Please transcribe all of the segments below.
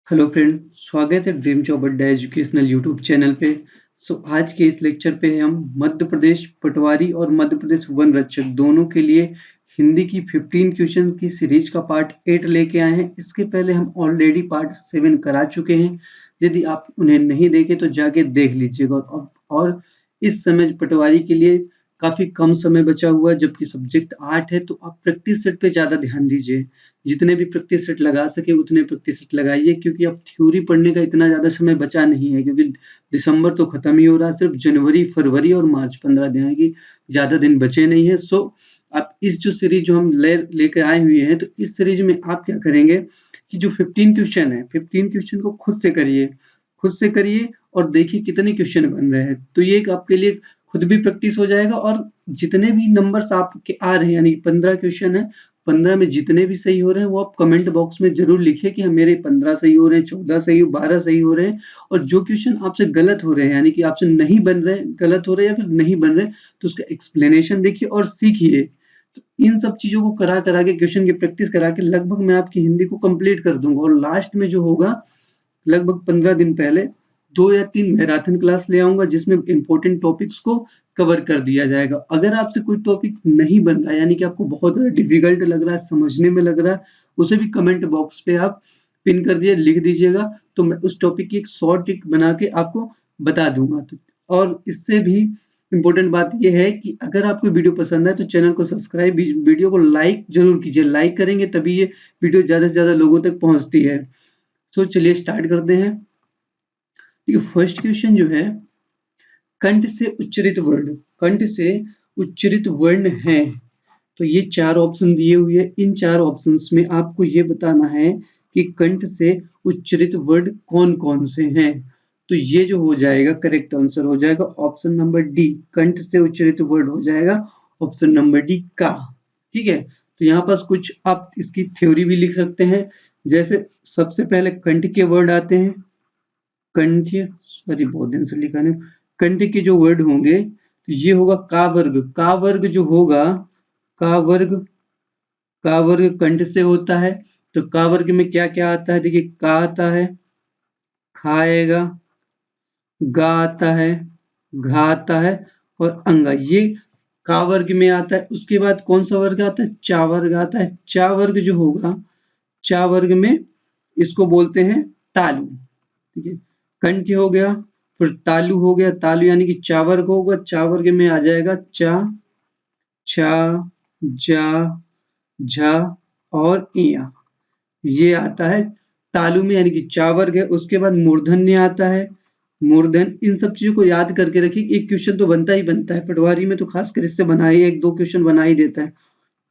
Hello friend, स्वागत है dream job अड्डा एजुकेशनल यूट्यूब चैनल पे। आज के इस लेक्चर पे हम मध्य प्रदेश पटवारी और मध्य प्रदेश वन रक्षक दोनों के लिए हिंदी की 15 क्वेश्चन की सीरीज का पार्ट 8 लेके आए हैं। इसके पहले हम ऑलरेडी पार्ट 7 करा चुके हैं। यदि आप उन्हें नहीं देखे तो जाके देख लीजिएगा। और इस समय पटवारी के लिए काफी कम समय बचा हुआ है, जबकि सब्जेक्ट 8 है, तो आप प्रैक्टिस सेट पे ज्यादा ध्यान दीजिए। जितने भी प्रैक्टिस सेट लगा सके उतने प्रैक्टिस सेट लगाइए, क्योंकि अब थ्योरी पढ़ने का इतना ज़्यादा समय बचा नहीं है, क्योंकि दिसंबर तो खत्म ही हो रहा है। सिर्फ जनवरी, फरवरी और मार्च 15 दिन है कि ज़्यादा दिन बचे नहीं है। सो आप इस जो सीरीज जो हम लेकर आए हुए हैं, तो इस सीरीज में आप क्या करेंगे कि जो 15 क्वेश्चन है, 15 क्वेश्चन को खुद से करिए और देखिए कितने क्वेश्चन बन रहे हैं। तो ये एक आपके लिए खुद भी प्रैक्टिस हो जाएगा, और जितने भी नंबर्स आपके आ रहे हैं, यानी 15 क्वेश्चन है, 15 में जितने भी सही हो रहे हैं वो आप कमेंट बॉक्स में जरूर लिखिए कि मेरे 15 सही हो रहे हैं, 14 सही हो, 12 सही हो रहे हैं। और जो क्वेश्चन आपसे गलत हो रहे हैं, यानी कि आपसे नहीं बन रहे, गलत हो रहे या फिर नहीं बन रहे, तो उसका एक्सप्लेनेशन देखिए और सीखिए। तो इन सब चीजों को करा करा के, क्वेश्चन की प्रैक्टिस करा के, लगभग मैं आपकी हिंदी को कंप्लीट कर दूंगा। और लास्ट में जो होगा, लगभग 15 दिन पहले 2 या 3 मैराथन क्लास ले आऊंगा, जिसमें इंपॉर्टेंट टॉपिक्स को कवर कर दिया जाएगा। अगर आपसे कोई टॉपिक नहीं बन रहा है, यानी कि आपको बहुत ज़्यादा डिफिकल्ट लग रहा है, समझने में लग रहा है, उसे भी कमेंट बॉक्स पे आप पिन कर दिए, लिख दीजिएगा, तो मैं उस टॉपिक की एक शॉर्ट टिक बना के आपको बता दूंगा। तो और इससे भी इम्पोर्टेंट बात यह है कि अगर आपको वीडियो पसंद है तो चैनल को सब्सक्राइब, वीडियो को लाइक जरूर कीजिए। लाइक करेंगे तभी ये वीडियो ज़्यादा से ज़्यादा लोगों तक पहुंचती है। तो चलिए स्टार्ट करते हैं। देखिए फर्स्ट क्वेश्चन जो है, कंठ से उच्चरित वर्ण, कंठ से उच्चरित वर्ण है। तो ये 4 ऑप्शन दिए हुए हैं। इन 4 ऑप्शंस में आपको ये बताना है कि कंठ से उच्चरित वर्ण कौन कौन से हैं। तो ये जो हो जाएगा, करेक्ट आंसर हो जाएगा ऑप्शन नंबर डी, कंठ से उच्चरित वर्ण हो जाएगा ऑप्शन नंबर डी का। ठीक है, तो यहाँ पास कुछ आप इसकी थ्योरी भी लिख सकते हैं। जैसे सबसे पहले कंठ के वर्ड आते हैं, कंठ, सॉरी बहुत दिन से लिखा नहीं, कंठ के जो वर्ड होंगे तो ये होगा का वर्ग। का वर्ग जो होगा, का वर्ग, का वर्ग कंठ से होता है। तो का वर्ग में क्या क्या आता है, देखिए का आता है, खा आएगा, गा आता है, घा आता है और अंगा, ये का वर्ग में आता है। उसके बाद कौन सा वर्ग आता है, चा वर्ग आता है। चा वर्ग जो होगा, चा वर्ग में इसको बोलते हैं तालु। ठीक है, कंठ हो गया, फिर तालु हो गया, तालु यानी कि चा वर्ग होगा, चा वर्ग में आ जाएगा चा, छा, जा, झा और इया, ये आता है तालु में, यानी कि चा वर्ग है। उसके बाद मूर्धन्य आता है, मूर्धन। इन सब चीजों को याद करके रखिए, एक क्वेश्चन तो बनता ही बनता है पटवारी में, तो खासकर इससे बना ही, एक दो क्वेश्चन बना ही देता है।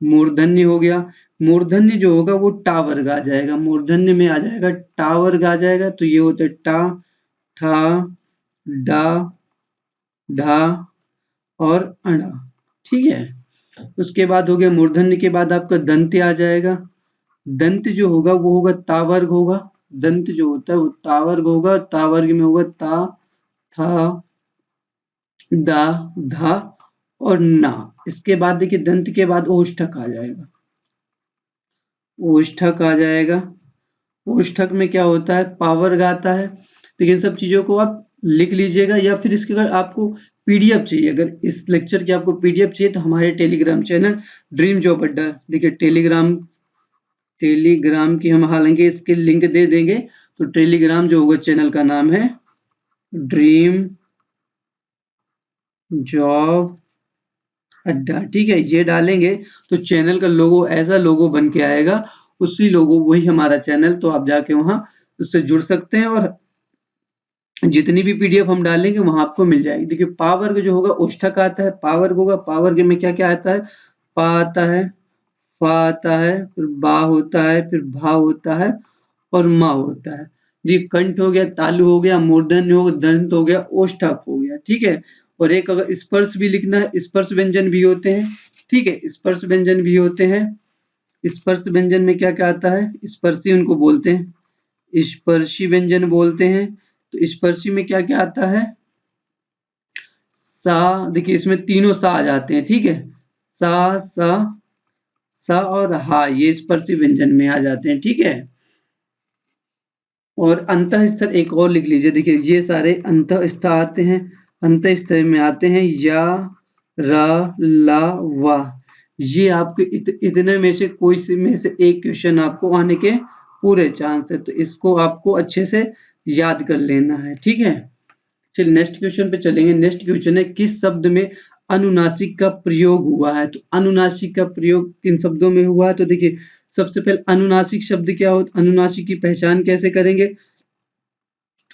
मूर्धन्य हो गया, मूर्धन्य जो होगा वो टा वर्ग आ जाएगा, मूर्धन्य में आ जाएगा टा वर्ग आ जाएगा। तो ये होता है टा, ठा, डा, ढा और अड़ा। ठीक है, उसके बाद हो गया मूर्धन्य के बाद आपका दंत्य आ जाएगा। दंत जो होगा वो होगा ता वर्ग होगा, दंत जो होता है वो ता वर्ग होगा। ता वर्ग में होगा ता, था, दा, धा और ना। इसके बाद देखिए दंत के बाद ओष्ठक आ जाएगा, ओष्ठक आ जाएगा। ओष्ठक में क्या होता है, पावर गाता है। तो इन सब चीजों को आप लिख लीजिएगा, या फिर इसके अगर आपको पीडीएफ चाहिए, अगर इस लेक्चर की आपको पीडीएफ चाहिए, तो हमारे टेलीग्राम चैनल ड्रीम जॉब अड्डा, देखिए टेलीग्राम, टेलीग्राम की हम हालांकि इसके लिंक दे देंगे। तो टेलीग्राम जो होगा, चैनल का नाम है ड्रीम जॉब अड्डा। ठीक है, ये डालेंगे तो चैनल का लोगो ऐसा लोगो बन के आएगा, उसी लोगो वही हमारा चैनल। तो आप जाके वहां उससे जुड़ सकते हैं, और जितनी भी पीडीएफ हम डालेंगे वहां आपको मिल जाएगी। देखिए पा वर्ग जो होगा ओष्ठक आता है, पा वर्ग होगा, पा वर्ग में क्या क्या आता है, पा आता है, फा आता है, फिर बा होता है, फिर भा होता है और मा होता है। जी, कंठ हो गया, तालु हो गया, मूर्धन्य हो गया, दंत हो गया, ओष्ठक हो गया। ठीक है, और एक अगर स्पर्श भी लिखना है, स्पर्श व्यंजन भी होते हैं। ठीक है, स्पर्श व्यंजन भी होते हैं। स्पर्श व्यंजन में क्या क्या आता है, स्पर्शी उनको बोलते हैं, स्पर्शी व्यंजन बोलते हैं। तो स्पर्शी में क्या क्या आता है, सा, देखिए इसमें तीनों सा आ जाते हैं। ठीक है, सा, सा और हा, ये स्पर्शी व्यंजन में आ जाते हैं। ठीक है, और अंतः स्तर एक और लिख लीजिए। देखिए ये सारे अंतः स्तर आते हैं, अंतः स्तर में आते हैं या, रा, ला, वा। ये आपके इतने में से कोई से में से एक क्वेश्चन आपको आने के पूरे चांस है, तो इसको आपको अच्छे से याद कर लेना है, ठीक है। चलिए नेक्स्ट क्वेश्चन पे चलेंगे। नेक्स्ट क्वेश्चन है किस शब्द में अनुनासिक का प्रयोग हुआ है। तो अनुनासिक का प्रयोग किन शब्दों में हुआ है। तो देखिए सबसे पहले अनुनासिक शब्द क्या होता है, अनुनासिक की पहचान कैसे करेंगे।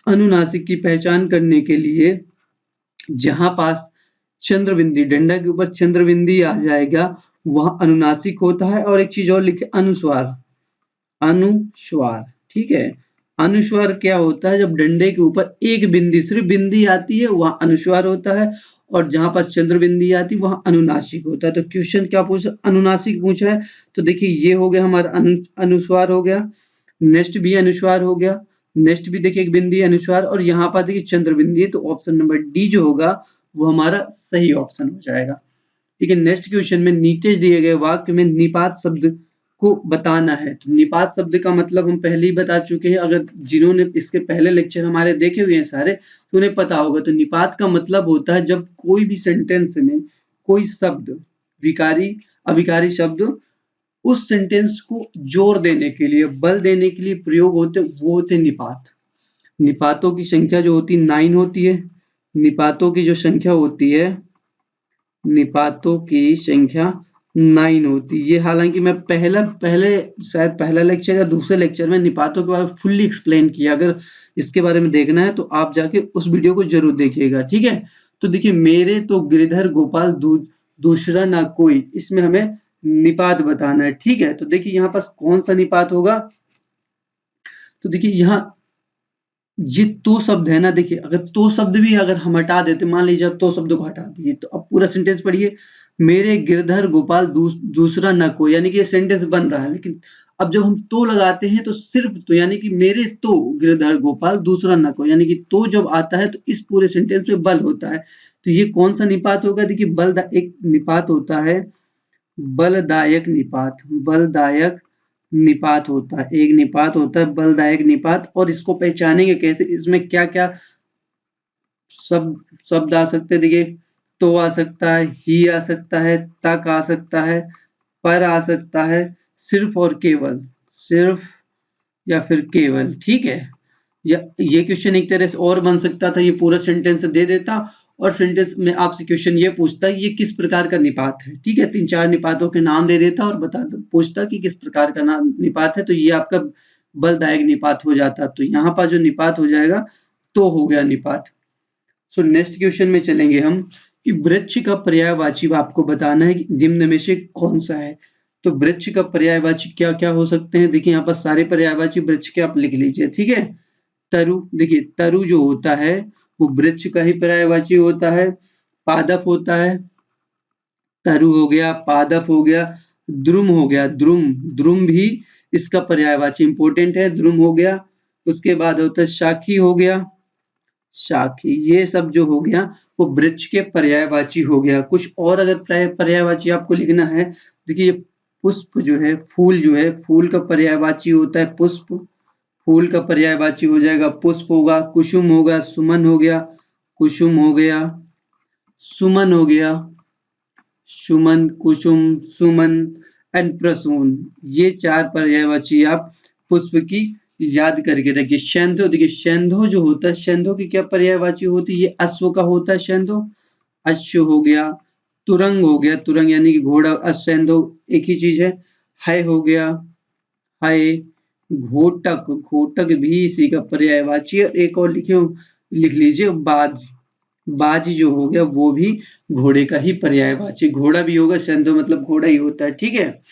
अनुनासिक की पहचान करने के लिए जहां पास चंद्रबिंदी, डंडा के ऊपर चंद्रबिंदी आ जाएगा वह अनुनासिक होता है। और एक चीज और लिखे, अनुस्वार, अनुस्वार, ठीक है। अनुस्वार क्या होता है, जब डंडे के ऊपर एक बिंदी, सिर्फ बिंदी आती है वह अनुस्वार होता है, और जहां पर चंद्र बिंदी आती है वह अनुनासिक होता है। तो क्वेश्चन क्या पूछा, अनुनासिक पूछा है। तो देखिए ये हो गया हमारा अनुस्वार हो गया। नेक्स्ट भी अनुस्वार हो गया। नेक्स्ट भी देखिए एक बिंदी अनुस्वार, और यहाँ पर देखिए चंद्र बिंदी है, तो ऑप्शन नंबर डी जो होगा वो हमारा सही ऑप्शन हो जाएगा। ठीक है। नेक्स्ट क्वेश्चन में नीचे दिए गए वाक्य में निपात शब्द को बताना है। तो निपात शब्द का मतलब हम पहले ही बता चुके हैं, अगर जिन्होंने इसके पहले लेक्चर हमारे देखे हुए हैं सारे तो उन्हें पता होगा। तो निपात का मतलब होता है जब कोई भी सेंटेंस में कोई शब्द, विकारी अविकारी शब्द उस सेंटेंस को जोर देने के लिए, बल देने के लिए प्रयोग होते, वो होते निपात। निपातों की संख्या जो होती है 9 होती है। निपातों की जो संख्या होती है, निपातों की संख्या 9 होती है। ये हालांकि मैं पहले शायद पहला लेक्चर या दूसरे लेक्चर में निपातों के बारे में फुल्ली एक्सप्लेन किया। अगर इसके बारे में देखना है तो आप जाके उस वीडियो को जरूर देखिएगा, ठीक है। तो देखिए मेरे तो गिरधर गोपाल दूसरा ना कोई, इसमें हमें निपात बताना है, ठीक है। तो देखिए यहाँ पास कौन सा निपात होगा। तो देखिए यहाँ ये तो शब्द है ना, देखिए अगर तो शब्द भी अगर हम हटा देते, मान लीजिए अब तो शब्द को हटा दिए, तो अब पूरा सेंटेंस पढ़िए, मेरे गिरधर गोपाल दूसरा न कोई, यानी कि ये सेंटेंस बन रहा है। लेकिन अब जब हम तो लगाते हैं तो सिर्फ तो, यानी कि मेरे तो गिरधर गोपाल दूसरा न कोई, यानी कि तो जब आता है तो इस पूरे सेंटेंस में बल होता है। तो ये कौन सा निपात होगा। देखिए एक निपात होता है बलदायक निपात, बलदायक निपात होता है, एक निपात होता है बलदायक निपात। और इसको पहचानेंगे कैसे, इसमें क्या क्या शब्द आ सकते हैं। देखिए तो आ सकता है, ही आ सकता है, तक आ सकता है, पर आ सकता है, सिर्फ और केवल, सिर्फ या फिर केवल, ठीक है। या ये क्वेश्चन एक तरह से और बन सकता था, ये पूरा सेंटेंस दे देता और सेंटेंस में आपसे क्वेश्चन ये पूछता ये किस प्रकार का निपात है, ठीक है। 3-4 निपातों के नाम दे देता और पूछता कि किस प्रकार का नाम निपात है, तो ये आपका बलदायक निपात हो जाता। तो यहाँ पर जो निपात हो जाएगा तो हो गया निपात। सो नेक्स्ट क्वेश्चन में चलेंगे हम कि वृक्ष का पर्यायवाची आपको बताना है कि निम्न में से कौन सा है। तो वृक्ष का पर्यायवाची क्या क्या हो सकते हैं। देखिए यहाँ पर सारे पर्यायवाची वृक्ष के आप लिख लीजिए, ठीक है। तरु, देखिए तरु जो होता है वो वृक्ष का ही पर्यायवाची होता है। पादप होता है, तरु हो गया, पादप हो गया, द्रुम हो गया, द्रुम, द्रुम भी इसका पर्यायवाची इंपॉर्टेंट है, द्रुम हो गया। उसके बाद होता है शाखी हो गया, शाखी, ये सब जो हो गया वो वृक्ष के पर्यायवाची हो गया। कुछ और अगर पर्यायवाची आपको लिखना है, देखिए ये पुष्प जो है, फूल जो है, फूल का पर्यायवाची होता है पुष्प, फूल का पर्यायवाची हो जाएगा पुष्प होगा। कुसुम होगा, सुमन हो गया, कुसुम हो गया, सुमन हो गया, सुमन, कुसुम, सुमन एंड प्रसून, ये 4 पर्यायवाची आप पुष्प की याद करके रखिए। शैंधो, देखिए शैंधो जो होता है, शैंधो की क्या पर्यायवाची होती है, ये अश्व का होता है शैंधो, अश्व हो गया। तुरंग हो गया, तुरंग यानी कि घोड़ा, अश्वैंधो एक ही चीज है। है हो गया, है। घोटक, घोटक भी इसी का पर्यायवाची है। एक और लिख लीजिए बाज, बाज जो हो गया वो भी घोड़े का ही पर्यायवाची, घोड़ा भी होगा, शैंधो मतलब घोड़ा ही होता है, ठीक है।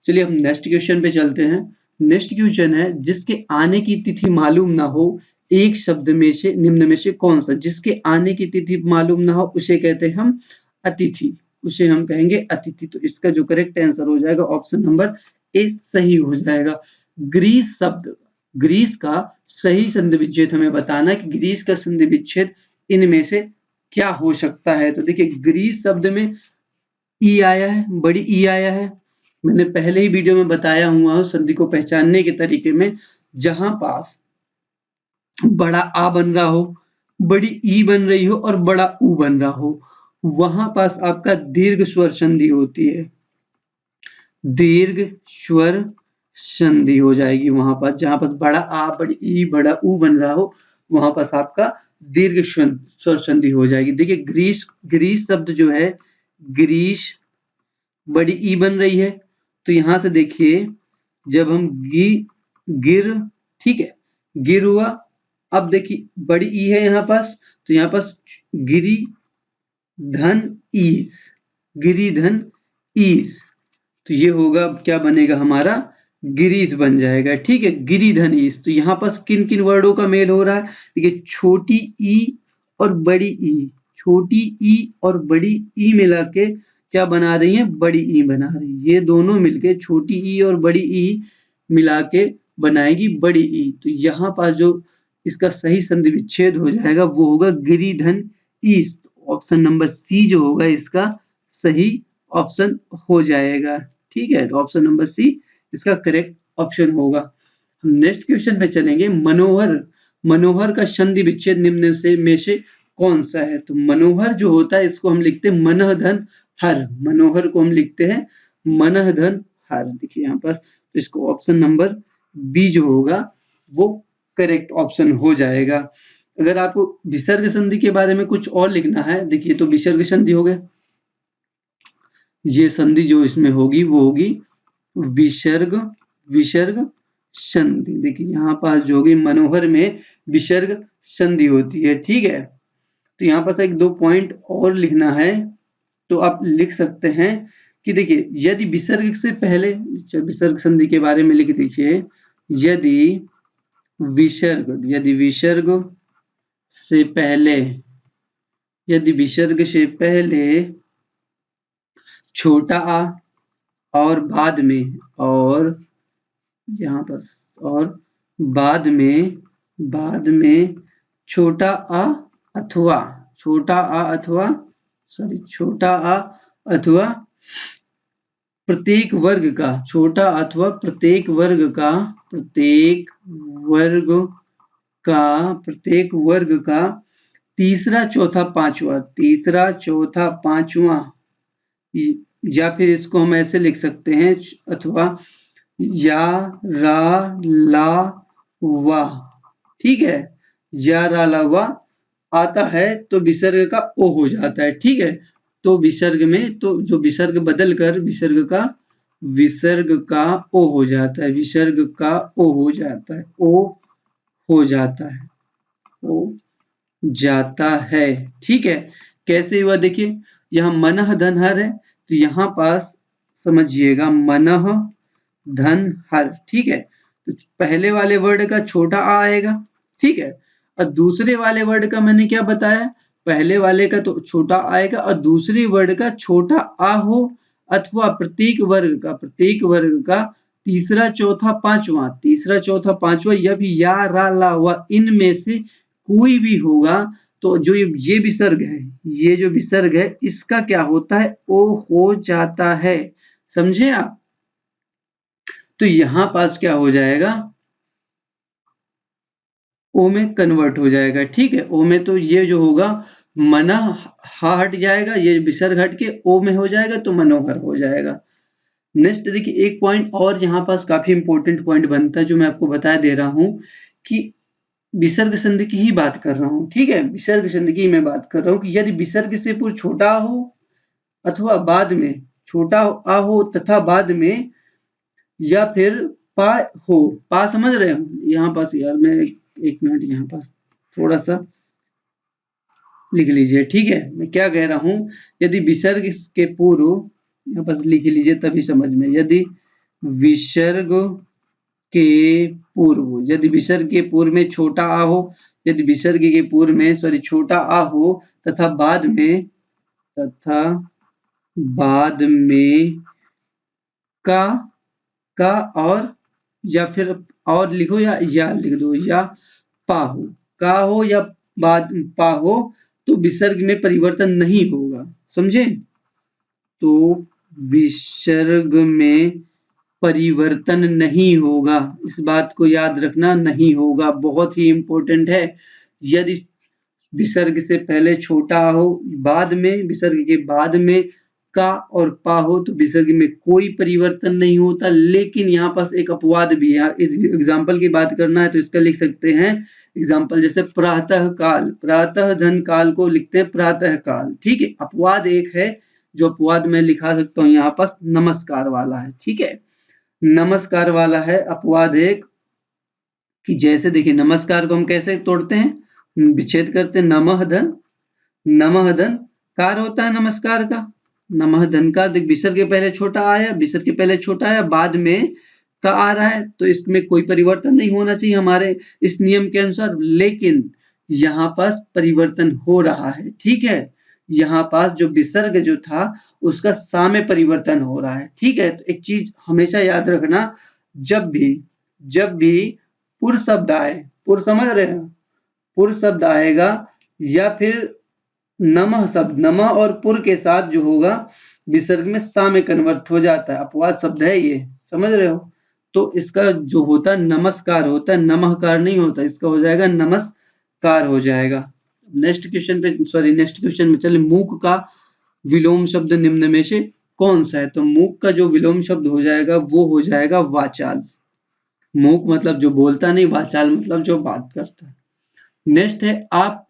चलिए हम नेक्स्ट क्वेश्चन पे चलते हैं। नेक्स्ट क्वेश्चन है जिसके आने की तिथि मालूम ना हो एक शब्द में से निम्न में से कौन सा। जिसके आने की तिथि मालूम ना हो उसे कहते हैं हम अतिथि, उसे हम कहेंगे अतिथि। तो इसका जो करेक्ट आंसर हो जाएगा ऑप्शन नंबर ए सही हो जाएगा। ग्रीस शब्द, ग्रीस का सही संधि विच्छेद हमें बताना है कि ग्रीस का संधि विच्छेद इनमें से क्या हो सकता है। तो देखिए ग्रीस शब्द में ई आया है, बड़ी ई आया है। मैंने पहले ही वीडियो में बताया हुआ हूँ संधि को पहचानने के तरीके में, जहां पास बड़ा आ बन रहा हो, बड़ी ई बन रही हो और बड़ा ऊ बन रहा हो, वहां पास आपका दीर्घ स्वर संधि होती है। दीर्घ स्वर संधि हो जाएगी वहां पर, जहां पर बड़ा आ बड़ी ई बड़ा ऊ बन रहा हो, वहां पर आपका दीर्घ स्वर संधि हो जाएगी। देखिए ग्रीस, ग्रीस शब्द जो है, ग्रीस बड़ी ई बन रही है, तो यहां से देखिए जब हम गिर, ठीक है, गिर हुआ, अब देखिए बड़ी ई है यहाँ पास, तो यहाँ पास गिरी धन ईस, गिरी धन ईस, तो ये होगा क्या बनेगा हमारा, गिरीश बन जाएगा। ठीक है, गिरिधन ईश। तो यहाँ पर किन किन वर्डों का मेल हो रहा है, देखिए छोटी ई और बड़ी ई, छोटी ई और बड़ी ई मिला के क्या बना रही है, बड़ी ई बना रही है। ये दोनों मिलके छोटी ई और बड़ी ई मिला के बनाएगी बड़ी ई। तो यहाँ पास जो इसका सही संधि विच्छेद हो जाएगा वो होगा गिरिधन ईश। ऑप्शन नंबर सी जो होगा इसका सही ऑप्शन हो जाएगा। ठीक है, तो ऑप्शन नंबर सी इसका करेक्ट ऑप्शन होगा। हम नेक्स्ट क्वेश्चन पे चलेंगे। मनोहर, मनोहर का संधि विच्छेद निम्न से में से कौन सा है। तो मनोहर जो होता है इसको हम लिखते हैं मनः धन हर, मनोहर को हम लिखते हैं मनः धन हर। देखिए यहाँ पर, तो इसको ऑप्शन नंबर बी जो होगा वो करेक्ट ऑप्शन हो जाएगा। अगर आपको विसर्ग संधि के बारे में कुछ और लिखना है, देखिए तो विसर्ग संधि हो गया, ये संधि जो इसमें होगी वो होगी विसर्ग, विसर्ग संधि। देखिए यहाँ पास जो होगी मनोहर में विसर्ग संधि होती है। ठीक है, तो यहाँ पास एक दो पॉइंट और लिखना है, तो आप लिख सकते हैं कि देखिए यदि विसर्ग से पहले, विसर्ग संधि के बारे में लिख दीजिए, यदि विसर्ग, यदि विसर्ग से पहले, यदि विसर्ग से पहले छोटा आ और बाद में, और यहाँ पर और बाद में छोटा आ अथवा, छोटा आ अथवा, सॉरी छोटा आ अथवा प्रत्येक वर्ग का, छोटा अथवा प्रत्येक वर्ग का, प्रत्येक वर्ग का, प्रत्येक वर्ग का तीसरा चौथा पांचवा, तीसरा चौथा पांचवा, या फिर इसको हम ऐसे लिख सकते हैं, अथवा या रा ला वा। ठीक है, या रा ला वा आता है तो विसर्ग का ओ हो जाता है। ठीक है, तो विसर्ग में तो जो विसर्ग बदल कर विसर्ग का ओ हो जाता है, विसर्ग का ओ हो जाता है, ओ हो जाता है, ओ जाता है। ठीक है, कैसे हुआ देखिए, यहाँ मनः धन हर है, तो यहाँ पास समझिएगा मनः धन हर। ठीक है, तो पहले वाले वर्ड का छोटा आ आएगा। ठीक है, और दूसरे वाले वर्ड का मैंने क्या बताया, पहले वाले का तो छोटा आएगा और दूसरे वर्ड का छोटा आ हो, अथवा प्रत्येक वर्ग का तीसरा चौथा पांचवा, तीसरा चौथा पांचवा, या भी या रा ला वा इनमें से कोई भी होगा, तो जो ये विसर्ग है, ये जो विसर्ग है इसका क्या होता है, ओ हो जाता है। समझे आप, तो यहां पास क्या हो जाएगा, ओ में कन्वर्ट हो जाएगा। ठीक है, ओ में तो ये जो होगा मना हा हट जाएगा, ये विसर्ग हट के ओ में हो जाएगा, तो मनोहर हो जाएगा। नेक्स्ट देखिए एक पॉइंट और यहाँ पास काफी इंपॉर्टेंट पॉइंट बनता है, जो मैं आपको बता दे रहा हूं कि विसर्ग संधि की ही बात कर रहा हूँ। ठीक है, विसर्ग संधि की मैं बात कर रहा हूँ कि यदि विसर्ग से पूर्व छोटा हो अथवा बाद में छोटा आ हो तथा बाद में या फिर पा हो, पा समझ रहे हो यहाँ पास, यार मैं एक मिनट यहाँ पास थोड़ा सा लिख लीजिए। ठीक है, मैं क्या कह रहा हूँ, यदि विसर्ग के पूर्व, यहाँ पास लिख लीजिए तभी समझ में, यदि विसर्ग के पूर्व, यदि विसर्ग के पूर्व में छोटा आ हो, यदि विसर्ग के पूर्व में सॉरी छोटा आ हो तथा बाद में, तथा बाद में का और, या फिर और लिखो या लिख दो, या पा हो, का हो या बाद पा हो, तो विसर्ग में परिवर्तन नहीं होगा। समझे, तो विसर्ग में परिवर्तन नहीं होगा। इस बात को याद रखना, नहीं होगा, बहुत ही इंपॉर्टेंट है। यदि विसर्ग से पहले छोटा हो, बाद में विसर्ग के बाद में का और पा हो तो विसर्ग में कोई परिवर्तन नहीं होता। लेकिन यहाँ पास एक अपवाद भी है। इस एग्जाम्पल की बात करना है तो इसका लिख सकते हैं एग्जाम्पल, जैसे प्रातः काल, प्रातः धन काल को लिखते हैं प्रातः काल। ठीक है, अपवाद एक है, जो अपवाद मैं लिखा सकता हूँ यहाँ पास नमस्कार वाला है। ठीक है, नमस्कार वाला है अपवाद एक, कि जैसे देखिए नमस्कार को हम कैसे तोड़ते हैं, विच्छेद करते हैं, नमः धन, नमः धन कार होता है नमस्कार का, नमः धनकार। देख विसर्ग के पहले छोटा आया, विसर्ग के पहले छोटा आया, बाद में का आ रहा है, तो इसमें कोई परिवर्तन नहीं होना चाहिए हमारे इस नियम के अनुसार। लेकिन यहाँ पास परिवर्तन हो रहा है। ठीक है, यहाँ पास जो विसर्ग जो था उसका सा में परिवर्तन हो रहा है। ठीक है, तो एक चीज हमेशा याद रखना, जब भी पुर शब्द आए, पुर समझ रहे हैं, पुर शब्द आएगा या फिर नमः शब्द, नमः और पुर के साथ जो होगा विसर्ग में सा में कन्वर्ट हो जाता है। अपवाद शब्द है ये, समझ रहे हो। तो इसका जो होता है नमस्कार होता है, नमःकार नहीं होता, इसका हो जाएगा नमस्कार हो जाएगा। नेक्स्ट क्वेश्चन पे, सॉरी नेक्स्ट क्वेश्चन में चले, मूक का विलोम शब्द निम्न में से कौन सा है। तो मूक का जो विलोम शब्द हो जाएगा वो हो जाएगा वाचाल। मूक मतलब जो बोलता नहीं, वाचाल मतलब जो बात करता है। नेक्स्ट है आप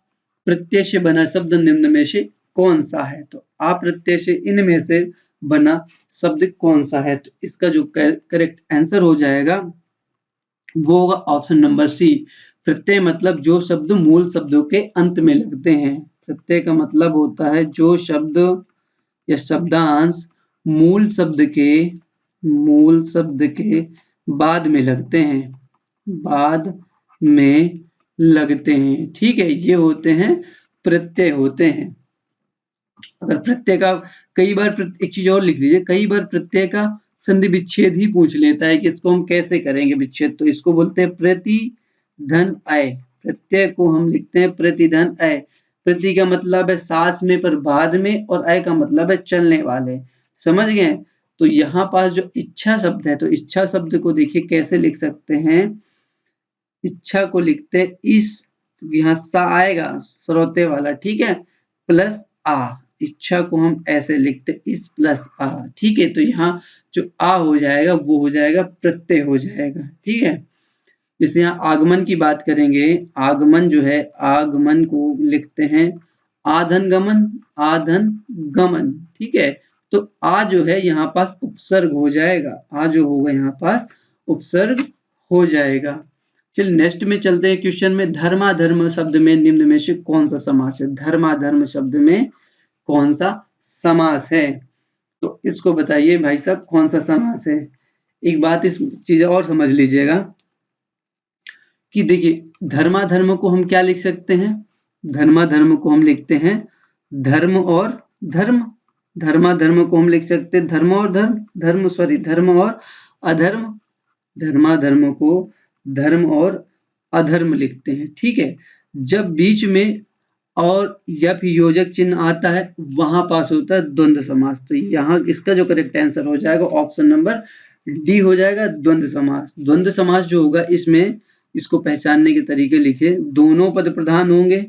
प्रत्यय से बना शब्द निम्न में से कौन सा है। तो आप प्रत्यय से इनमें से बना शब्द कौन सा है। तो इसका जो करेक्ट आंसर हो जाएगा वो होगा ऑप्शन नंबर सी। प्रत्यय मतलब जो शब्द मूल शब्दों के अंत में लगते हैं। प्रत्यय का मतलब होता है जो शब्द या शब्दांश मूल शब्द के बाद में लगते हैं, बाद में लगते हैं। ठीक है, ये होते हैं प्रत्यय होते हैं। अगर प्रत्यय का कई बार एक चीज और लिख लीजिए, कई बार प्रत्यय का संधि विच्छेद ही पूछ लेता है कि इसको हम कैसे करेंगे विच्छेद। तो इसको बोलते हैं प्रतिधन अय। प्रत्यय को हम लिखते हैं प्रतिधन अय। प्रति का मतलब है साथ में पर बाद में, और अय का मतलब है चलने वाले। समझ गए। तो यहाँ पास जो इच्छा शब्द है, तो इच्छा शब्द को देखिए कैसे लिख सकते हैं। इच्छा को लिखते हैं इस, यहाँ सा आएगा श्रोते वाला, ठीक है, प्लस आ। इच्छा को हम ऐसे लिखते इस प्लस आ। ठीक है, तो यहाँ जो आ हो जाएगा वो हो जाएगा प्रत्यय हो जाएगा। ठीक है, जैसे यहाँ आगमन की बात करेंगे, आगमन जो है, आगमन को लिखते हैं आधन गमन, आधन गमन। ठीक है, तो आ जो है यहाँ पास उपसर्ग हो जाएगा, आ जो होगा यहाँ पास उपसर्ग हो जाएगा। चलिए नेक्स्ट में चलते हैं क्वेश्चन में। धर्माधर्म शब्द में निम्न में से कौन सा समास है। धर्माधर्म शब्द में कौन सा समास है, तो इसको बताइए भाई साहब कौन सा समास है। एक बात इस चीज और समझ लीजिएगा कि देखिए धर्माधर्म को हम क्या लिख सकते हैं। धर्माधर्म को हम लिखते हैं धर्म और धर्म। धर्माधर्म को हम लिख सकते हैं धर्म और धर्म और अधर्म। धर्माधर्म को धर्म और अधर्म लिखते हैं। ठीक है, जब बीच में और या फिर योजक चिन्ह आता है वहां पास होता है द्वंद्व समास। तो यहाँ इसका जो करेक्ट आंसर हो जाएगा ऑप्शन नंबर डी हो जाएगा, द्वंद्व समास। द्वंद्व समास जो होगा इसमें, इसको पहचानने के तरीके लिखे, दोनों पद प्रधान होंगे,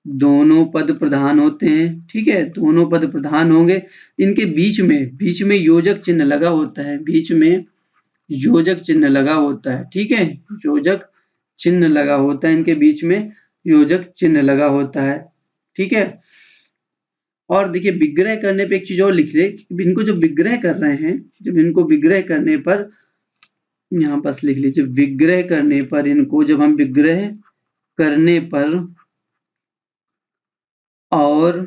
दोनों पद प्रधान होते हैं। ठीक है, दोनों पद प्रधान होंगे, इनके बीच में योजक चिन्ह लगा होता है, बीच में योजक चिन्ह लगा होता है। ठीक है, योजक चिन्ह लगा होता है, इनके बीच में योजक चिन्ह लगा होता है। ठीक है, और देखिए विग्रह करने पे एक चीज और लिख ले, इनको जब विग्रह कर रहे हैं, जब इनको विग्रह करने पर, यहाँ पास लिख लीजिए, विग्रह करने पर, इनको जब हम विग्रह करने पर और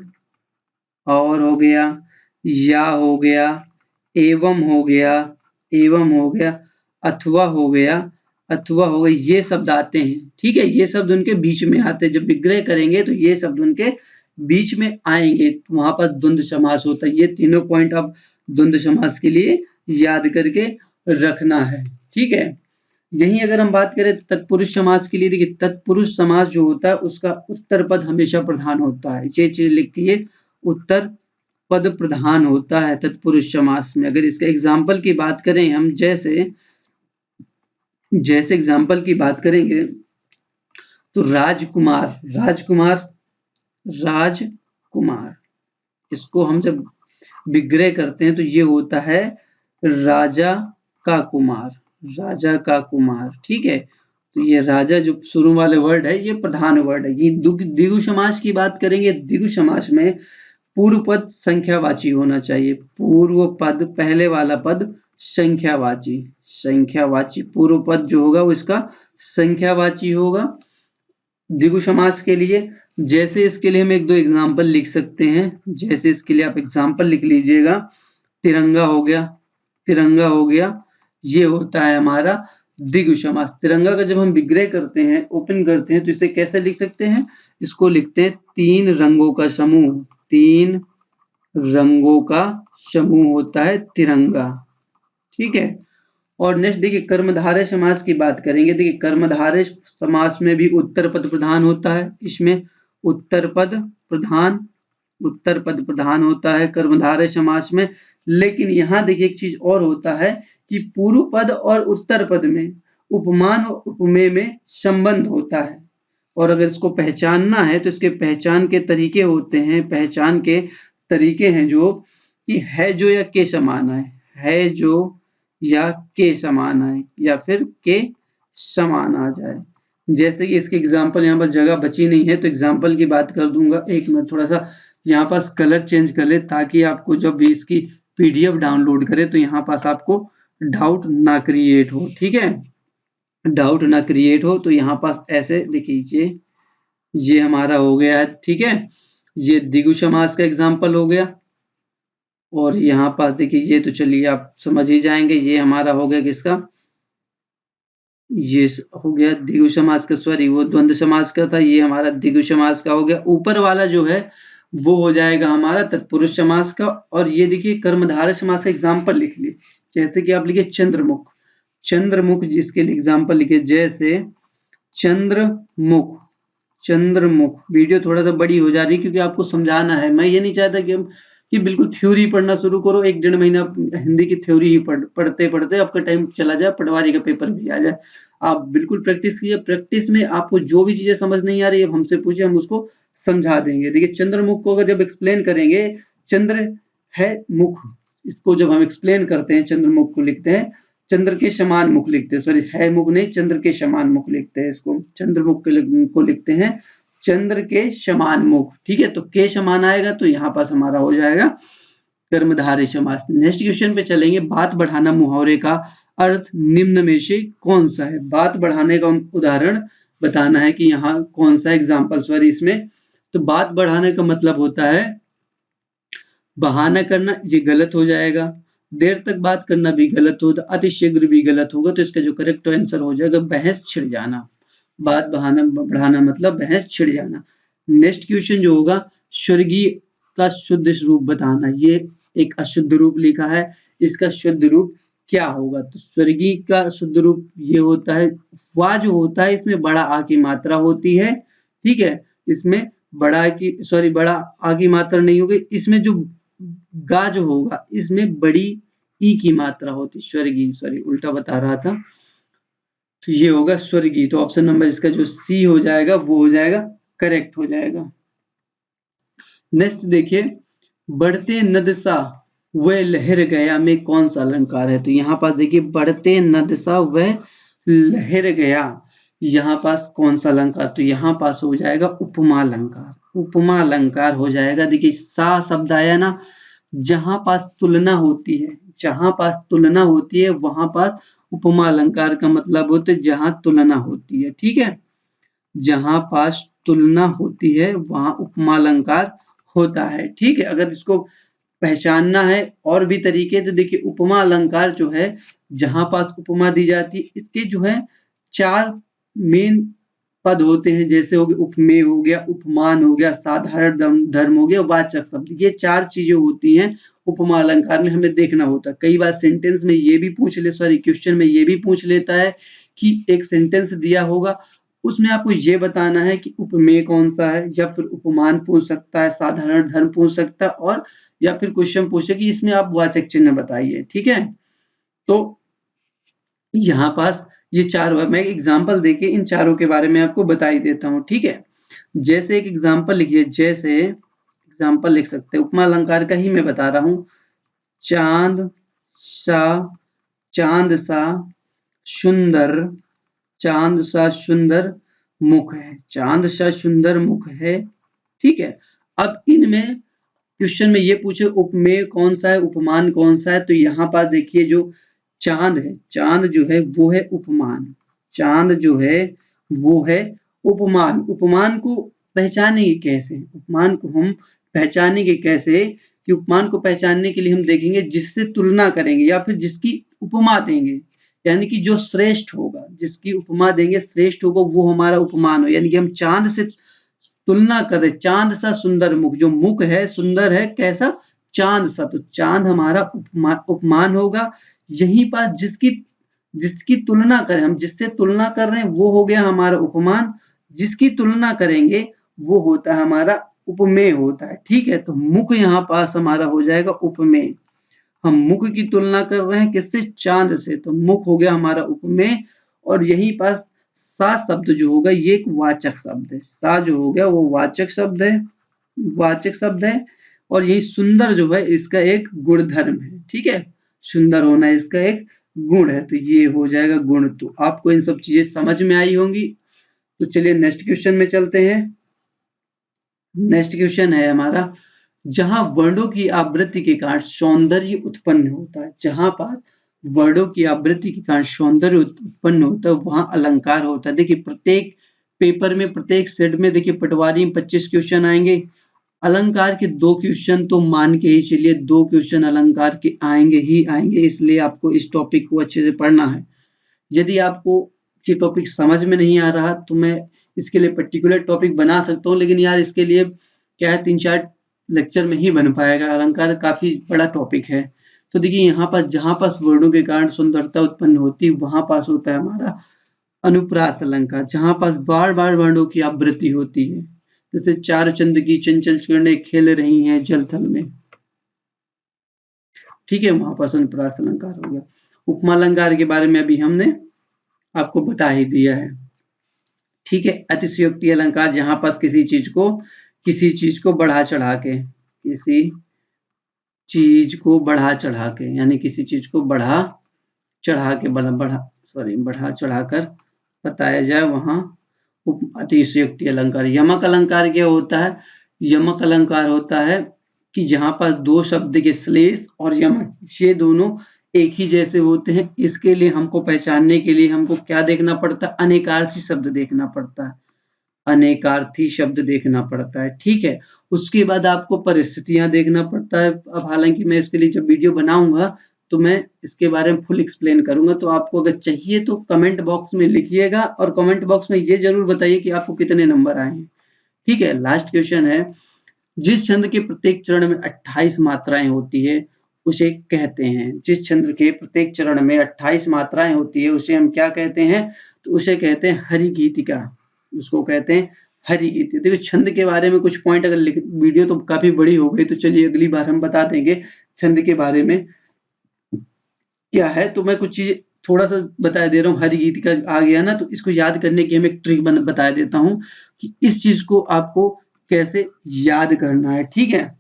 हो गया, या हो गया, एवं हो गया, अथवा हो गया, ये शब्द आते हैं। ठीक है, ये शब्द उनके बीच में आते हैं। जब विग्रह करेंगे तो ये शब्द उनके बीच में आएंगे, तो वहां पर द्वंद्व समास होता है। ये तीनों पॉइंट अब द्वंद्व समास के लिए याद करके रखना है। ठीक है, यही अगर हम बात करें तत्पुरुष समास के लिए, देखिए तत्पुरुष समास जो होता है उसका उत्तर पद हमेशा प्रधान होता है। ये चीज लिखिए, उत्तर पद प्रधान होता है तत्पुरुष समास में। अगर इसका एग्जाम्पल की बात करें हम, जैसे एग्जाम्पल की बात करेंगे तो राजकुमार, राजकुमार, इसको हम जब विग्रह करते हैं तो ये होता है राजा का कुमार, ठीक है। तो ये राजा जो शुरू वाले वर्ड है ये प्रधान वर्ड है। ये द्विगु समास की बात करेंगे, द्विगु समास में पूर्व पद संख्यावाची होना चाहिए। पूर्व पद, पहले वाला पद संख्यावाची, पूर्व पद जो होगा वो इसका संख्यावाची होगा द्विगु समास के लिए। जैसे इसके लिए हम एक दो एग्जाम्पल लिख सकते हैं। जैसे इसके लिए आप एग्जाम्पल लिख लीजिएगा, तिरंगा हो गया, ये होता है हमारा द्विगु समास। तिरंगा का जब हम विग्रह करते हैं, ओपन करते हैं, तो इसे कैसे लिख सकते हैं? इसको लिखते हैं तीन रंगों का समूह, तीन रंगों का समूह होता है तिरंगा, ठीक है। और नेक्स्ट देखिए कर्मधारय समास की बात करेंगे। देखिए कर्मधारय समास में भी उत्तर पद प्रधान होता है। इसमें उत्तर पद प्रधान होता है कर्मधारय समास में। लेकिन यहाँ देखिए एक चीज और होता है कि पूर्व पद और उत्तर पद में उपमान और उपमेय में संबंध होता है। और अगर इसको पहचानना है तो इसके पहचान के तरीके होते हैं, पहचान के तरीके हैं जो कि है जो या के समान है जो या के समान आए या फिर के समान आ जाए। जैसे कि इसके एग्जाम्पल यहाँ पर जगह बची नहीं है तो एग्जाम्पल की बात कर दूंगा। एक मिनट थोड़ा सा यहाँ पास कलर चेंज कर ले ताकि आपको जब भी इसकी पीडीएफ डाउनलोड करे तो यहाँ पास आपको डाउट ना क्रिएट हो, ठीक है। डाउट ना क्रिएट हो तो यहाँ पास ऐसे देखिए ये हमारा हो गया है, ठीक है। ये द्विगु समास का एग्जाम्पल हो गया। और यहाँ पास देखिए ये तो चलिए आप समझ ही जाएंगे, ये हमारा हो गया किसका, ये हो गया द्विगु समास का, सॉरी वो द्वंद्व समास का था, ये हमारा द्विगु समास का हो गया। ऊपर वाला जो है वो हो जाएगा हमारा तत्पुरुष समास का। और ये देखिए कर्मधारय समास का एग्जाम्पल लिख लिए। जैसे कि आप लिखिए चंद्रमुख, जिसके लिए एग्जाम्पल लिखे जैसे चंद्रमुख। वीडियो थोड़ा सा बड़ी हो जा रही है क्योंकि आपको समझाना है। मैं ये नहीं चाहता कि हम कि बिल्कुल थ्योरी पढ़ना शुरू करो, 1-1.5 महीना हिंदी की थ्योरी ही पढ़ते पढ़ते आपका टाइम चला जाए, पटवारी का पेपर भी आ जाए। आप बिल्कुल प्रैक्टिस कीजिए। प्रैक्टिस में आपको जो भी चीजें समझ नहीं आ रही है हमसे पूछिए, हम उसको समझा देंगे। देखिए चंद्रमुख को अगर जब एक्सप्लेन करेंगे, चंद्र है मुख, इसको जब हम एक्सप्लेन करते हैं चंद्रमुख को लिखते हैं चंद्र के समान मुख लिखते हैं, सॉरी है मुख नहीं, चंद्र के समान मुख लिखते हैं। इसको चंद्रमुख को लिखते हैं चंद्र के समान मुख, ठीक है। तो के समान आएगा तो यहाँ पास हमारा हो जाएगा कर्मधारय समास। नेक्स्ट क्वेश्चन पे चलेंगे। बात बढ़ाना मुहावरे का अर्थ निम्न में से कौन सा है? बात बढ़ाने का उदाहरण बताना है कि यहाँ कौन सा एग्जाम्पल, सॉरी इसमें तो बात बढ़ाने का मतलब होता है बहाना करना, ये गलत हो जाएगा। देर तक बात करना भी गलत होगा, अतिशीघ्र भी गलत होगा। तो इसका जो करेक्ट आंसर हो जाएगा बहस छिड़ जाना। बात बढ़ाना मतलब बहस छिड़ जाना। नेक्स्ट क्वेश्चन जो होगा स्वर्गीय का शुद्ध रूप बताना। ये एक अशुद्ध रूप लिखा है, इसका शुद्ध रूप क्या होगा? तो स्वर्गीय का शुद्ध रूप ये होता है, वा जो होता है इसमें बड़ा आ की मात्रा होती है, ठीक है। इसमें बड़ा आ की मात्रा नहीं होगी। इसमें जो गा जो होगा इसमें बड़ी ई की मात्रा होती, स्वर्गीय, सॉरी उल्टा बता रहा था। तो ये होगा स्वर्गीय। तो ऑप्शन नंबर इसका जो सी हो जाएगा वो हो जाएगा करेक्ट हो जाएगा। नेक्स्ट देखिए बढ़ते नद सा वह लहर गया में कौन सा अलंकार है? तो यहाँ पास देखिए बढ़ते नद सा वह लहर गया, यहाँ पास कौन सा अलंकार? तो यहाँ पास हो जाएगा उपमा अलंकार। उपमा अलंकार हो जाएगा। देखिए सा शब्द आया ना, जहां पास तुलना होती है, वहां पास उपमा अलंकार का मतलब होता है जहां तुलना होती है, ठीक है। जहां पास तुलना होती है वहां उपमा अलंकार होता है, ठीक है। अगर इसको पहचानना है और भी तरीके तो देखिए उपमा अलंकार जो है जहां पास उपमा दी जाती है इसके जो है 4 मेन पद होते हैं। जैसे हो गया उपमेय, हो गया उपमान, हो गया साधारण धर्म, हो गया वाचक शब्द। ये 4 चीजें होती हैं उपमा अलंकार में, हमें देखना होता है। कई बार सेंटेंस में ये भी पूछ ले, सॉरी क्वेश्चन में ये भी पूछ लेता है कि एक सेंटेंस दिया होगा उसमें आपको ये बताना है कि उपमेय कौन सा है, या फिर उपमान पूछ सकता है, साधारण धर्म पूछ सकता है, और या फिर क्वेश्चन पूछे कि इसमें आप वाचक चिन्ह बताइए। ठीक है, तो यहाँ पास ये चारों, मैं एग्जाम्पल देके इन चारों के बारे में आपको बता ही देता हूँ। ठीक है, जैसे एक एग्जाम्पल लिखिए, जैसे एग्जाम्पल लिख सकते हैं, उपमा अलंकार का ही मैं बता रहा हूँ। चांद सा, चांद सा सुंदर, चांद सा सुंदर मुख है, चांद सा सुंदर मुख है। ठीक है, अब इनमें क्वेश्चन में ये पूछे उपमेय कौन सा है, उपमान कौन सा है, तो यहाँ पास देखिए जो चांद है, चांद जो है वो है उपमान, चांद जो है वो है उपमान। उपमान को पहचानेंगे कैसे, उपमान को हम पहचानेंगे कैसे, कि उपमान को पहचानने के लिए हम देखेंगे जिससे तुलना करेंगे या फिर जिसकी उपमा देंगे, यानी कि जो श्रेष्ठ होगा, जिसकी उपमा देंगे श्रेष्ठ होगा वो हमारा उपमान हो। यानी कि हम चांद से तुलना करें, चांद सा सुंदर मुख, जो मुख है सुंदर है, कैसा, चांद सा, तो चांद हमारा उपमान होगा। यहीं पर जिसकी जिसकी तुलना करें, हम जिससे तुलना कर रहे हैं वो हो गया हमारा उपमान, जिसकी तुलना करेंगे वो होता है हमारा उपमेय होता है। ठीक है, तो मुख यहाँ पास हमारा हो जाएगा उपमेय। हम मुख की तुलना कर रहे हैं किससे, चांद से, तो मुख हो गया हमारा उपमेय। और यहीं पास सा शब्द जो होगा ये एक वाचक शब्द है, सा जो हो गया वो वाचक शब्द है, वाचक शब्द है। और यही सुंदर जो है इसका एक गुणधर्म है। ठीक है, सुंदर होना इसका एक गुण है, तो ये हो जाएगा गुण। तो आपको इन सब चीजें समझ में आई होंगी। तो चलिए नेक्स्ट क्वेश्चन में चलते हैं। नेक्स्ट क्वेश्चन है हमारा, जहां वर्णों की आवृत्ति के कारण सौंदर्य उत्पन्न होता है, जहां पास वर्णों की आवृत्ति के कारण सौंदर्य उत्पन्न होता है वहां अलंकार होता है। देखिए प्रत्येक पेपर में, प्रत्येक सेट में देखिए पटवारी में 25 क्वेश्चन आएंगे, अलंकार के 2 क्वेश्चन तो मान के ही चलिए, 2 क्वेश्चन अलंकार के आएंगे ही आएंगे, इसलिए आपको इस टॉपिक को अच्छे से पढ़ना है। यदि आपको ये टॉपिक समझ में नहीं आ रहा तो मैं इसके लिए पर्टिकुलर टॉपिक बना सकता हूँ, लेकिन यार इसके लिए क्या है 3-4 लेक्चर में ही बन पाएगा, अलंकार काफी बड़ा टॉपिक है। तो देखिए यहाँ पास जहां पास वर्णों के कारण सुंदरता उत्पन्न होती है वहां पास होता है हमारा अनुप्रास अलंकार, जहां पास बार बार वर्णों की आवृत्ति होती है, जैसे चार चंद की चंचल किरणें खेल रही हैं जल थल में। ठीक है, वहां पास अनुप्रास अलंकार हो गया। उपमा अलंकार के बारे में अभी हमने आपको बता ही दिया है। ठीक है, अतिशयोक्ति अलंकार, जहां पास किसी चीज को बढ़ा चढ़ा के, किसी चीज को बढ़ा चढ़ा के, यानी किसी चीज को बढ़ा चढ़ा के, बढ़ा चढ़ा कर बताया जाए, वहां अतिशयोक्ति अलंकार। यमक अलंकार क्या होता है, यमक अलंकार होता है कि जहां पास 2 शब्द के श्लेष और यमक ये दोनों एक ही जैसे होते हैं, इसके लिए हमको पहचानने के लिए हमको क्या देखना पड़ता है, अनेकार्थी शब्द देखना पड़ता है, अनेकार्थी शब्द देखना पड़ता है। ठीक है, उसके बाद आपको परिस्थितियां देखना पड़ता है। अब हालांकि मैं इसके लिए जब वीडियो बनाऊंगा तो मैं इसके बारे में फुल एक्सप्लेन करूंगा, तो आपको अगर चाहिए तो कमेंट बॉक्स में लिखिएगा, और कमेंट बॉक्स में ये जरूर बताइए कि आपको कितने नंबर आए हैं। ठीक है, लास्ट क्वेश्चन है, जिस छंद के प्रत्येक चरण में 28 मात्राएं होती है उसे कहते हैं, जिस छंद के प्रत्येक चरण में 28 मात्राएं होती है उसे हम क्या कहते हैं, तो उसे कहते हैं हरिगीतिका, उसको कहते हैं हरिगीतिका। देखो छंद के बारे में कुछ पॉइंट, अगर वीडियो तो काफी बड़ी हो गई तो चलिए अगली बार हम बता देंगे छंद के बारे में क्या है। तो मैं कुछ चीज थोड़ा सा बता दे रहा हूँ, हरिगीतिका आ गया ना, तो इसको याद करने की हम एक ट्रिक बता देता हूँ कि इस चीज को आपको कैसे याद करना है। ठीक है,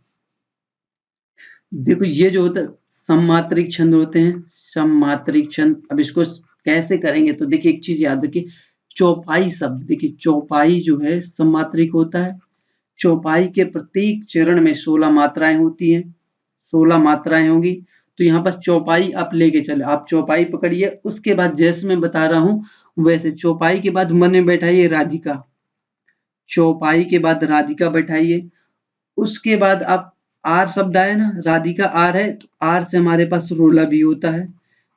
देखो ये जो होता है सममात्रिक छंद होते हैं, सममात्रिक छंद। अब इसको कैसे करेंगे, तो देखिए एक चीज याद रखिए, चौपाई शब्द, देखिए चौपाई जो है सममात्रिक होता है। चौपाई के प्रत्येक चरण में 16 मात्राएं होती हैं, 16 मात्राएं होंगी। तो यहाँ पर चौपाई आप लेके चले, आप चौपाई पकड़िए, उसके बाद जैसे मैं बता रहा हूं वैसे चौपाई के बाद मन में बैठाइए राधिका, चौपाई के बाद राधिका बैठाइए, उसके बाद आप आर शब्द आए ना, राधिका आर है, तो आर से हमारे पास रोला भी होता है,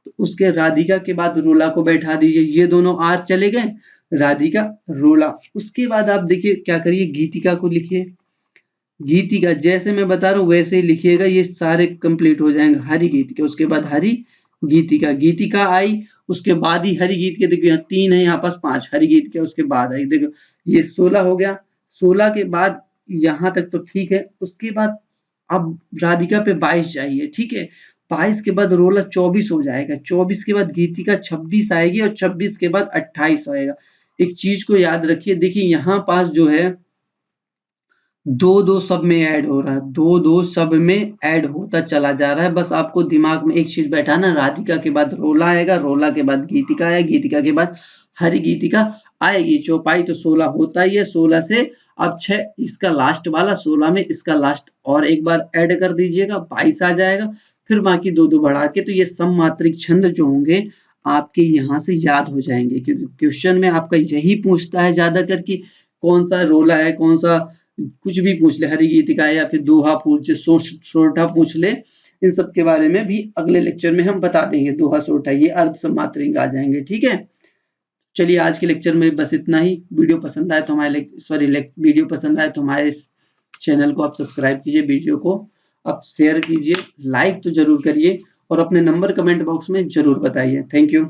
तो उसके राधिका के बाद रोला को बैठा दीजिए, ये दोनों आर चले गए, राधिका रोला। उसके बाद आप देखिए क्या करिए, गीतिका को लिखिए, गीतिका जैसे मैं बता रहा हूँ वैसे ही लिखिएगा, ये सारे कंप्लीट हो जाएंगे, हरि गीतिका, उसके बाद हरि गीतिका, गीतिका आई, उसके बाद ही हरिगीत के, देखो यहाँ 3 है, यहाँ पास 5 हरिगीत के उसके बाद आई, देखो ये 16 हो गया। 16 के बाद यहाँ तक तो ठीक है, उसके बाद अब राधिका पे 22 चाहिए, ठीक है। 22 के बाद रोला 24 हो जाएगा, 24 के बाद गीतिका 26 आएगी और 26 के बाद 28 आएगा। एक चीज को याद रखिए, देखिए यहाँ पास जो है दो दो सब में ऐड हो रहा है, दो दो सब में ऐड होता चला जा रहा है। बस आपको दिमाग में एक चीज बैठाना, राधिका के बाद रोला आएगा, रोला के बाद गीतिका आएगा, गीतिका के बाद हरि गीतिका आएगी। चौपाई तो 16 होता ही है, 16 से अब 6 इसका लास्ट वाला, 16 में इसका लास्ट और एक बार ऐड कर दीजिएगा, 22 आ जाएगा। फिर बाकी दो दो बढ़ा के, तो ये सममात्रिक छंद जो होंगे आपके यहाँ से याद हो जाएंगे, क्योंकि क्वेश्चन में आपका यही पूछता है ज्यादा करके, कौन सा रोला है, कौन सा कुछ भी पूछ ले, हरि गीतिका या फिर दोहा पूछ ले, सोरठा पूछ ले, इन सब के बारे में भी अगले लेक्चर में हम बता देंगे। दोहा सोरठा ये अर्ध समात्रिक आ जाएंगे, ठीक है। चलिए आज के लेक्चर में बस इतना ही। वीडियो पसंद आए तो वीडियो पसंद आए तो हमारे चैनल को आप सब्सक्राइब कीजिए, वीडियो को आप शेयर कीजिए, लाइक तो जरूर करिए और अपने नंबर कमेंट बॉक्स में जरूर बताइए। Thank you.